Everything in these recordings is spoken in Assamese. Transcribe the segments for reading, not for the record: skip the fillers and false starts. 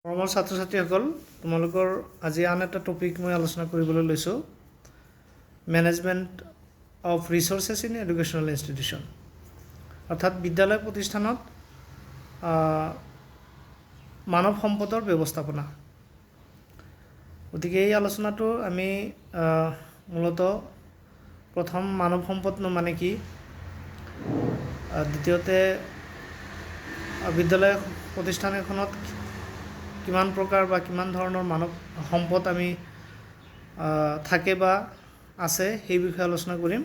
মৰমৰ ছাত্ৰ ছাত্ৰীসকল, তোমালোকৰ আজি আন এটা টপিক মই আলোচনা কৰিবলৈ লৈছোঁ, management of resources in educational institution. অৰ্থাৎ বিদ্যালয় প্ৰতিষ্ঠানত মানৱ সম্পদৰ ব্যৱস্থাপনা। গতিকে এই আলোচনাটো আমি মূলতঃ প্ৰথম মানৱ সম্পদ মানে কি, দ্বিতীয়তে বিদ্যালয় প্ৰতিষ্ঠান এখনত কিমান প্ৰকাৰ বা কিমান ধৰণৰ মানৱ সম্পদ আমি থাকে বা আছে সেই বিষয়ে আলোচনা কৰিম।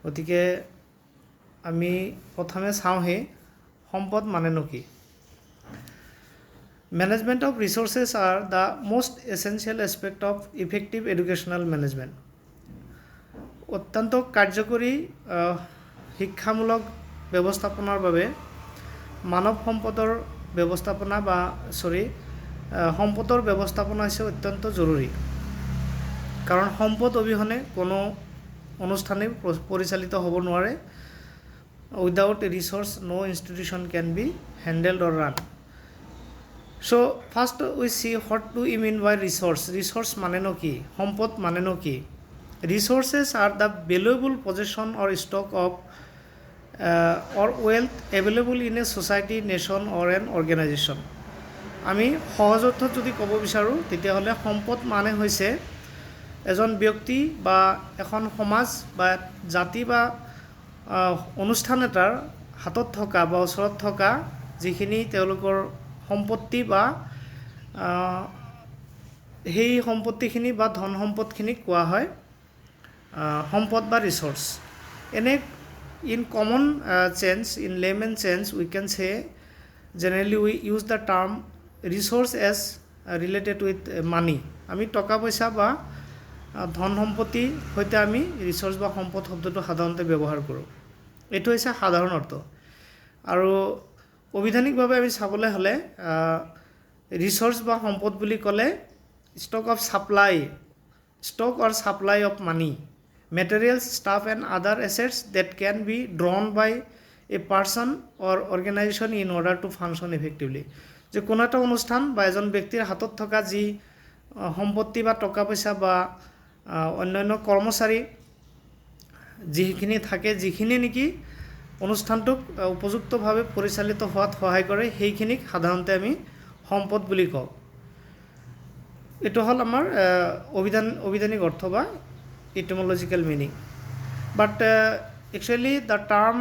গতিকে আমি প্ৰথমে চাওঁহে সম্পদ মানেনো কি। Management of resources are the most essential aspect of effective educational management. অত্যন্ত কাৰ্যকৰী শিক্ষামূলক ব্যৱস্থাপনাৰ বাবে মানৱ সম্পদৰ ব্যৱস্থাপনা বা সম্পদৰ ব্যৱস্থাপনা হৈছে অত্যন্ত জৰুৰী। কাৰণ সম্পদ অবিহনে কোনো অনুষ্ঠানেই পৰিচালিত হ'ব নোৱাৰে। Without a resource no institution can be handled or run. So' first we see what do you mean by resource. Resource মানেনো কি, সম্পদ মানেনো কি। Resources are the valuable possession or stock of or wealth available in a society, nation or an organization. আমি সহজ অৰ্থত যদি ক'ব বিচাৰোঁ তেতিয়াহ'লে সম্পদ মানে হৈছে এজন ব্যক্তি বা এখন সমাজ বা জাতি বা অনুষ্ঠান এটাৰ হাতত থকা বা ওচৰত থকা যিখিনি তেওঁলোকৰ সম্পত্তি বা সেই সম্পত্তিখিনি বা ধন সম্পদখিনিক কোৱা হয় সম্পদ বা ৰিচোৰ্চ। এনে in common sense, in layman sense, we can say generally we use the term resource as related with money. আমি টকা পইচা বা ধন সম্পত্তি সৈতে আমি ৰিচোৰ্চ বা সম্পদ শব্দটো সাধাৰণতে ব্যৱহাৰ কৰোঁ। এইটো হৈছে সাধাৰণ অৰ্থ। আৰু অভিধানিকভাৱে আমি চাবলৈ হ'লে ৰিচোৰ্চ বা সম্পদ বুলি ক'লে stock or supply of money, materials, staff and other assets that can be drawn by a person or organization in order to function effectively. যে কোনো এটা অনুষ্ঠান বা এজন ব্যক্তিৰ হাতত থকা যি সম্পত্তি বা টকা পইচা বা অন্যান্য কৰ্মচাৰী যিখিনি থাকে, যিখিনি নেকি অনুষ্ঠানটোক উপযুক্তভাৱে পৰিচালিত হোৱাত সহায় কৰে, সেইখিনিক সাধাৰণতে আমি সম্পদ বুলি কওঁ। এইটো হ'ল আমাৰ অভিধানিক অৰ্থ বা etymological meaning. But actually the term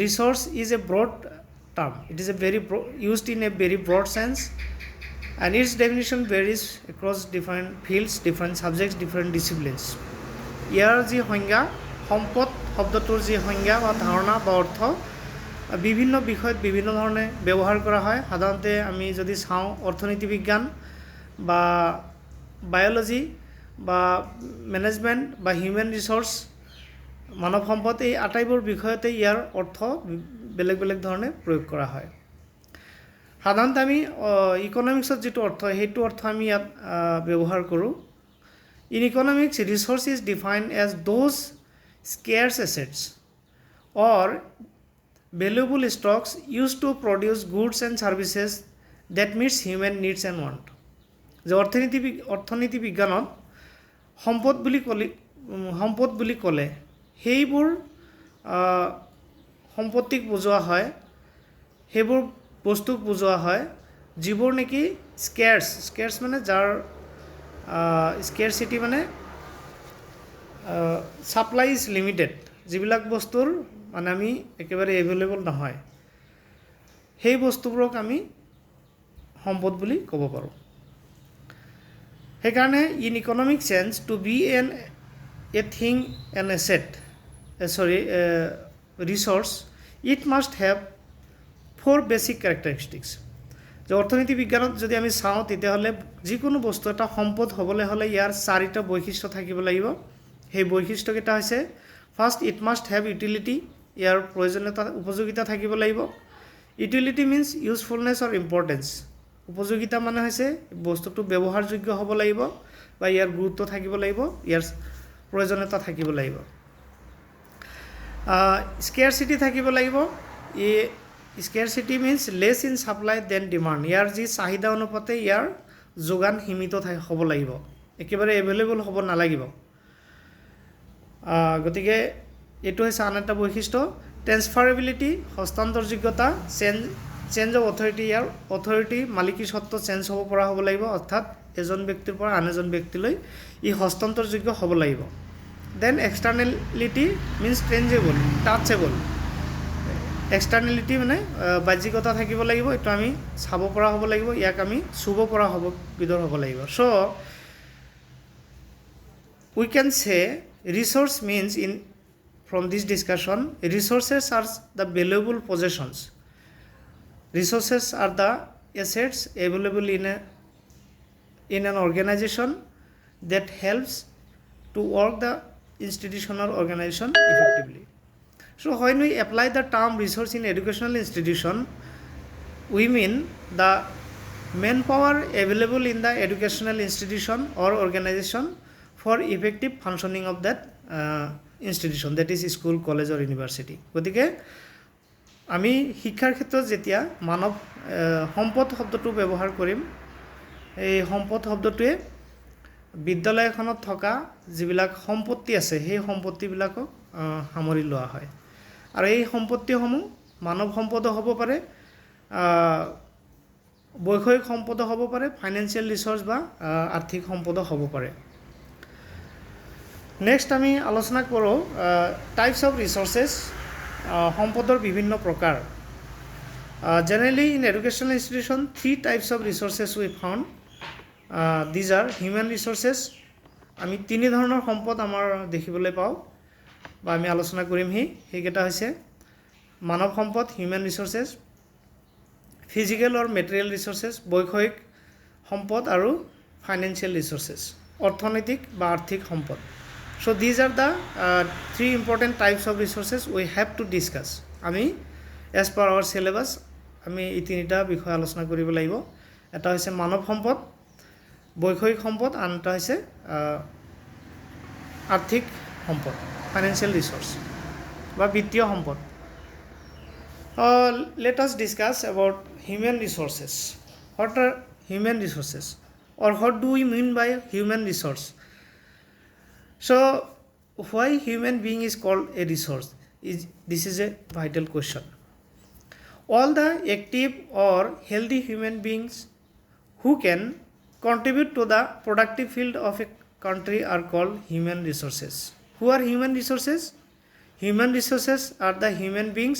resource is a broad term. It is a used in a very broad sense, and its definition varies across different fields, different subjects, different disciplines. ইয়াৰ যি সংজ্ঞা, সম্পদ শব্দটোৰ যি সংজ্ঞা বা ধাৰণা বা অৰ্থ বিভিন্ন বিষয়ত বিভিন্ন ধৰণে ব্যৱহাৰ কৰা হয়। সাধাৰণতে আমি যদি চাওঁ অৰ্থনীতি বিজ্ঞান বা বায়'লজি বা মেনেজমেণ্ট বা হিউমেন ৰিচোৰ্চ, মানৱ সম্পদ, এই আটাইবোৰ বিষয়তে ইয়াৰ অৰ্থ বেলেগ বেলেগ ধৰণে প্ৰয়োগ কৰা হয়। সাধাৰণতে আমি ইকনমিক্সত যিটো অৰ্থ সেইটো অৰ্থ আমি ইয়াত ব্যৱহাৰ কৰোঁ। In economics resource is defined as those scarce assets or valuable stocks use to produce goods and services that meets human needs and want. যে অৰ্থনীতি বিজ্ঞানত সম্পদ বুলি ক'লে সেইবোৰ সম্পত্তিক বুজোৱা হয়, সেইবোৰ বস্তুক বুজোৱা হয় যিবোৰ নেকি স্কেয়াৰ্ছ মানে যাৰ স্কেয়াৰচিটি মানে ছাপ্লাই ইজ লিমিটেড, যিবিলাক বস্তুৰ মানে আমি একেবাৰে এভেইলেবল নহয়, সেই বস্তুবোৰক আমি সম্পদ বুলি ক'ব পাৰোঁ। সেইকাৰণে in economic sense to be a thing an asset resource it must have 4 basic characteristics. যে অৰ্থনীতি বিজ্ঞানত যদি আমি চাওঁ তেতিয়াহ'লে যিকোনো বস্তু এটা সম্পদ হ'বলৈ হ'লে ইয়াৰ 4টা বৈশিষ্ট্য থাকিব লাগিব। সেই বৈশিষ্ট্যকেইটা হৈছে, first it must have utility, ইয়াৰ প্ৰয়োজনীয়তা উপযোগিতা থাকিব লাগিব। Utility means usefulness or importance. উপযোগিতা মানে হৈছে বস্তুটো ব্যৱহাৰযোগ্য হ'ব লাগিব বা ইয়াৰ গুৰুত্ব থাকিব লাগিব, ইয়াৰ প্ৰয়োজনীয়তা থাকিব লাগিব। স্কেয়াৰচিটি থাকিব লাগিব, scarcity means less in supply than demand. ইয়াৰ যি চাহিদা অনুপাতে ইয়াৰ যোগান সীমিত হ'ব লাগিব, একেবাৰে এভেইলেবল হ'ব নালাগিব। গতিকে এইটো হৈছে আন এটা বৈশিষ্ট্য। ট্ৰেন্সফাৰেবিলিটি হস্তান্তৰযোগ্যতা, চেঞ্জ অফ অথৰিটি, ইয়াৰ অথৰিটি মালিকী স্বত্ব চেঞ্জ হ'ব পৰা হ'ব লাগিব, অৰ্থাৎ এজন ব্যক্তিৰ পৰা আন এজন ব্যক্তিলৈ ই হস্তান্তৰযোগ্য হ'ব লাগিব। Then এক্সটাৰ্নেলিটি means ট্ৰেঞ্জেবল, টাচেবল। এক্সটাৰ্নেলিটি মানে বাহ্যিকতা থাকিব লাগিব, এইটো আমি চাব পৰা হ'ব লাগিব, ইয়াক আমি চুব পৰা হ'ব বিধৰ হ'ব লাগিব। চ' উই কেন চে resource means in from this discussion, resources are the valuable possessions. Resources are the assets available in an organization that helps to work the institution or organization effectively. So when we apply the term resource in educational institution, we mean the manpower available in the educational institution or organization for effective functioning of that institution, that is school, college or university. গতিকে আমি শিক্ষাৰ ক্ষেত্ৰত যেতিয়া মানৱ সম্পদ শব্দটো ব্যৱহাৰ কৰিম, এই সম্পদ শব্দটোৱে বিদ্যালয় এখনত থকা যিবিলাক সম্পত্তি আছে সেই সম্পত্তিবিলাকক সামৰি লোৱা হয়। আৰু এই সম্পত্তিসমূহ মানৱ সম্পদো হ'ব পাৰে, বৈষয়িক সম্পদো হ'ব পাৰে, ফাইনেন্সিয়েল ৰিচোৰ্চ বা আৰ্থিক সম্পদো হ'ব পাৰে। নেক্সট আমি আলোচনা কৰোঁ টাইপছ অফ ৰিচোৰ্চেছ, সম্পদৰ বিভিন্ন প্ৰকাৰ। Generally in educational institution 3 types of resources we found. These are human resources. আমি 3 ধৰণৰ সম্পদ আমাৰ দেখিবলৈ পাওঁ বা আমি আলোচনা কৰিম। সেইকেইটা হৈছে মানৱ সম্পদ, হিউমেন ৰিচোৰ্চেছ, ফিজিকেল অৰ মেটেৰিয়েল ৰিচোৰ্চেছ, বৈষয়িক সম্পদ, আৰু ফাইনেন্সিয়েল ৰিচোৰ্চেছ, অৰ্থনৈতিক বা আৰ্থিক সম্পদ। So these are the 3 important types of resources we have to discuss. আমি as per our syllabus আমি এই 3টা বিষয় আলোচনা কৰিব লাগিব। এটা হৈছে মানৱ সম্পদ, বৈষয়িক সম্পদ, আন এটা হৈছে আৰ্থিক সম্পদ, ফাইনেন্সিয়েল ৰিচোৰ্চ বা বিত্তীয় সম্পদ। Let us discuss about human resources. What are human resources, or what do we mean by human resource? So why human being is called a resource? This is a vital question. All the active or healthy human beings who can contribute to the productive field of a country are called human resources. Who are human resources? Human resources are the human beings.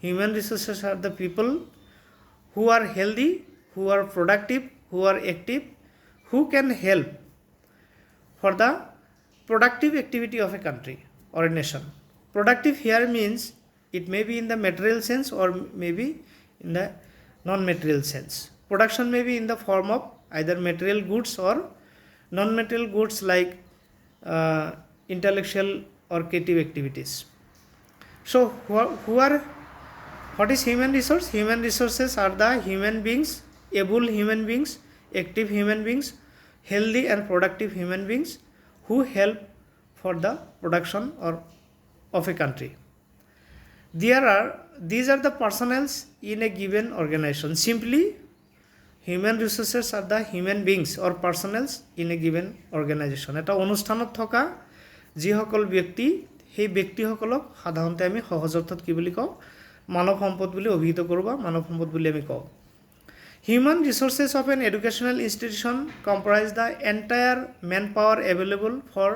Human resources are the people who are healthy, who are productive, who are active, who can help for the productive activity of a country or a nation. Productive here means it may be in the material sense or maybe in the non-material sense. Production may be in the form of either material goods or non-material goods like intellectual or creative activities. So what is human resource? Human resources are the human beings, able human beings, active human beings, healthy and productive human beings who help for the production or of a country. These are the personnel in a given organization. Simply, human resources are the human beings or personnel in a given organization. এটা অনুষ্ঠানত থকা যিসকল ব্যক্তি, সেই ব্যক্তিসকলক সাধাৰণতে আমি সহজ অৰ্থত কি বুলি কওঁ? মানৱ সম্পদ বুলি অভিহিত কৰোঁ বা মানৱ সম্পদ বুলি আমি কওঁ। Human resources of an educational institution comprise the entire manpower available for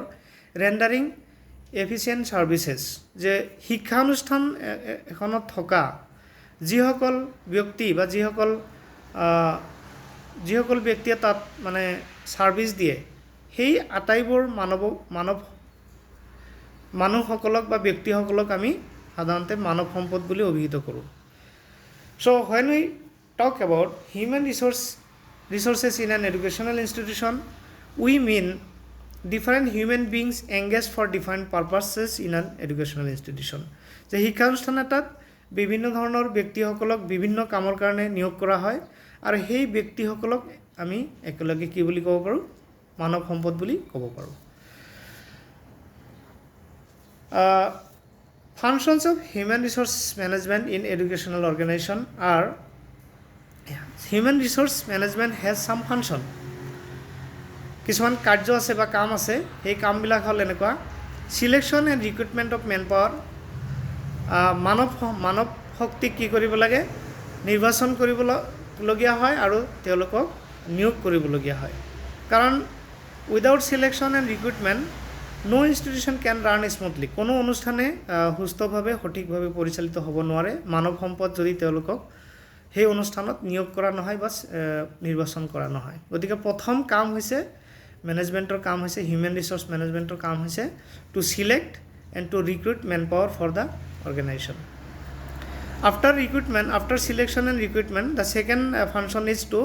rendering efficient services. যে শিক্ষানুষ্ঠান এখনত থকা যিসকল ব্যক্তি বা যিসকল ব্যক্তিয়ে তাত মানে ছাৰ্ভিচ দিয়ে, সেই আটাইবোৰ মানুহসকলক বা ব্যক্তিসকলক আমি সাধাৰণতে মানৱ সম্পদ বুলি অভিহিত কৰোঁ। So when we talk about human resources in an educational institution, we mean different human beings engaged for different purposes in an educational institution. যে শিক্ষানুষ্ঠান এটাত বিভিন্ন ধৰণৰ ব্যক্তিসকলক বিভিন্ন কামৰ কাৰণে নিয়োগ কৰা হয়, আৰু সেই ব্যক্তিসকলক আমি একেলগে কি বুলি ক'ব পাৰোঁ? মানৱ সম্পদ বুলি ক'ব পাৰোঁ। Functions of human resource management in educational organization are human resource management has some function. কিছুমান কাৰ্য আছে বা কাম আছে, সেই কামবিলাক হ'ল এনেকুৱা: selection and recruitment of manpower, মানৱ শক্তিক কি কৰিব লাগে, নিৰ্বাচন কৰিবলগীয়া হয় আৰু তেওঁলোকক নিয়োগ কৰিবলগীয়া হয়। কাৰণ without selection and recruitment no institution can run smoothly, কোনো অনুষ্ঠানে সুস্থভাৱে সঠিকভাৱে পৰিচালিত হ'ব নোৱাৰে মানৱ সম্পদ যদি তেওঁলোকক সেই অনুষ্ঠানত নিয়োগ কৰা নহয় বা নিৰ্বাচন কৰা নহয়। গতিকে প্ৰথম কাম হৈছে মেনেজমেণ্টৰ কাম হৈছে, হিউমেন ৰিচোৰ্চ মেনেজমেণ্টৰ কাম হৈছে to select and to recruit manpower for the organisation. After selection and recruitment the second function is to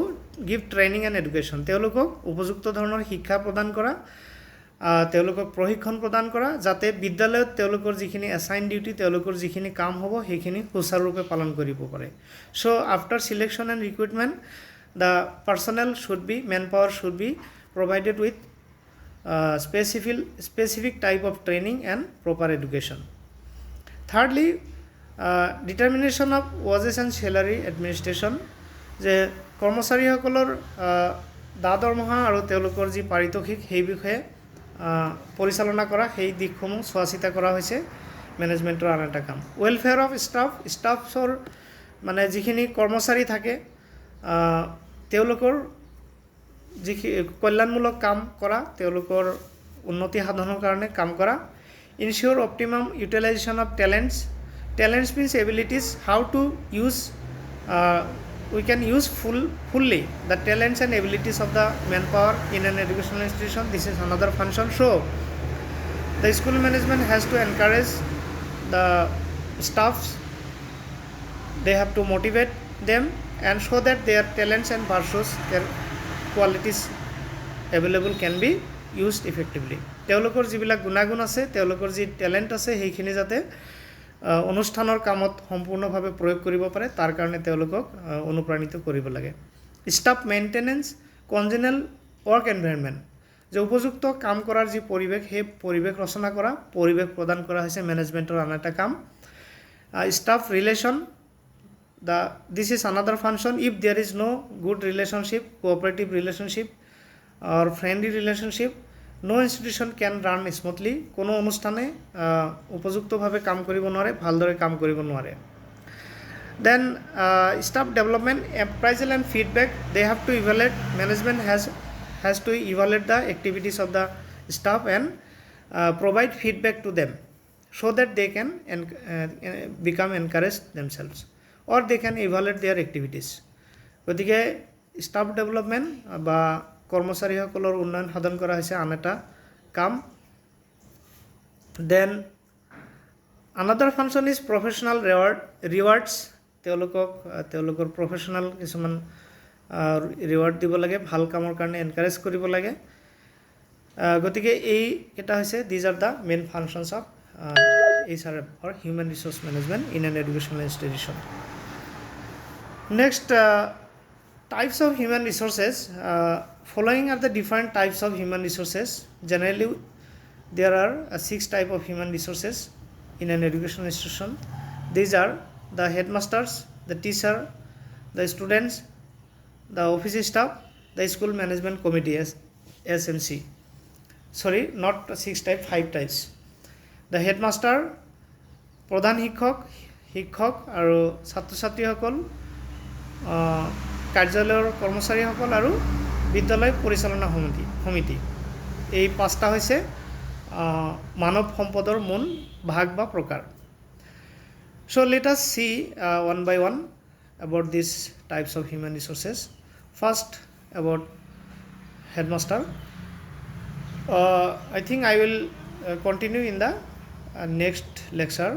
give training and education, তেওঁলোকক উপযুক্ত ধৰণৰ শিক্ষা প্ৰদান কৰা, তেওঁলোকক প্ৰশিক্ষণ প্ৰদান কৰা, যাতে বিদ্যালয়ত তেওঁলোকৰ যিখিনি এছাইন ডিউটি, তেওঁলোকৰ যিখিনি কাম হ'ব সেইখিনি সুচাৰুৰূপে পালন কৰিব পাৰে। So' after selection and recruitment the personnel should be, manpower should be provided with specific type of training and proper education. Thirdly, determination of wages and salary administration, যে কৰ্মচাৰীসকলৰ দৰমহা আৰু তেওঁলোকৰ যি পাৰিতোষিক সেই বিষয়ে পৰিচালনা কৰা, সেই দিশসমূহ চোৱা চিতা কৰা হৈছে মেনেজমেণ্টৰ আন এটা কাম। ৱেলফেয়াৰ অফ ষ্টাফছৰ মানে যিখিনি কৰ্মচাৰী থাকে তেওঁলোকৰ যিখিনি কল্যাণমূলক কাম কৰা, তেওঁলোকৰ উন্নতি সাধনৰ কাৰণে কাম কৰা। Ensure optimum utilisation of talents means abilities, how to use we can use fully the talents and abilities of the manpower in an educational institution. This is another function. So the school management has to encourage the staffs, they have to motivate them and show that their talents and pursuits, their qualities available can be used effectively. তেওঁলোকৰ যিবিলাক গুণাগুণ আছে, তেওঁলোকৰ যি টেলেণ্ট আছে সেইখিনি যাতে অনুষ্ঠানৰ কামত সম্পূৰ্ণভাৱে প্ৰয়োগ কৰিব পাৰে তাৰ কাৰণে তেওঁলোকক অনুপ্ৰাণিত কৰিব লাগে। ষ্টাফ মেইনটেনেন্স, কনজেনেল ৱৰ্ক এনভাইৰনমেণ্ট, যে উপযুক্ত কাম কৰাৰ যি পৰিৱেশ, সেই পৰিৱেশ ৰচনা কৰা, পৰিৱেশ প্ৰদান কৰা হৈছে মেনেজমেণ্টৰ আন এটা কাম। Staff relation, this is another function. If there is no good relationship, cooperative relationship or friendly relationship, no institution can run smoothly. কোনো অনুষ্ঠানে উপযুক্তভাৱে কাম কৰিব নোৱাৰে, ভালদৰে কাম কৰিব নোৱাৰে। Then staff development, appraisal and feedback, they have to evaluate, management has to evaluate the activities of the staff and provide feedback to them so that they can become encouraged themselves or they can evaluate their activities. গতিকে staff development বা কৰ্মচাৰীসকলৰ উন্নয়ন সাধন কৰা হৈছে আন এটা কাম। Then another function is professional rewards, তেওঁলোকৰ প্ৰফেশ্যনেল কিছুমান ৰিৱাৰ্ড দিব লাগে, ভাল কামৰ কাৰণে এনকাৰেজ কৰিব লাগে। গতিকে এইকেইটা হৈছে these are the main functions of HR or human resource management in an educational institution. Next, types of human resources. Following are the different types of human resources. Generally, there are 6 types of human resources in an educational institution. These are the headmasters, the teacher, the students, the office staff, the school management committee, SMC. Sorry, not 6 types, 5 types. The headmaster, প্ৰধান শিক্ষক আৰু ছাত্ৰ ছাত্ৰীসকল, কাৰ্যালয়ৰ কৰ্মচাৰীসকল আৰু বিদ্যালয় পৰিচালনা সমিতি, এই 5টা হৈছে মানৱ সম্পদৰ মূল ভাগ বা প্ৰকাৰ। So let us see one by one about these types of human resources. First, about headmaster. I think I will continue in the next lecture,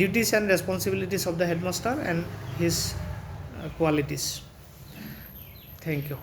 duties and responsibilities of the headmaster and his qualities. Thank you.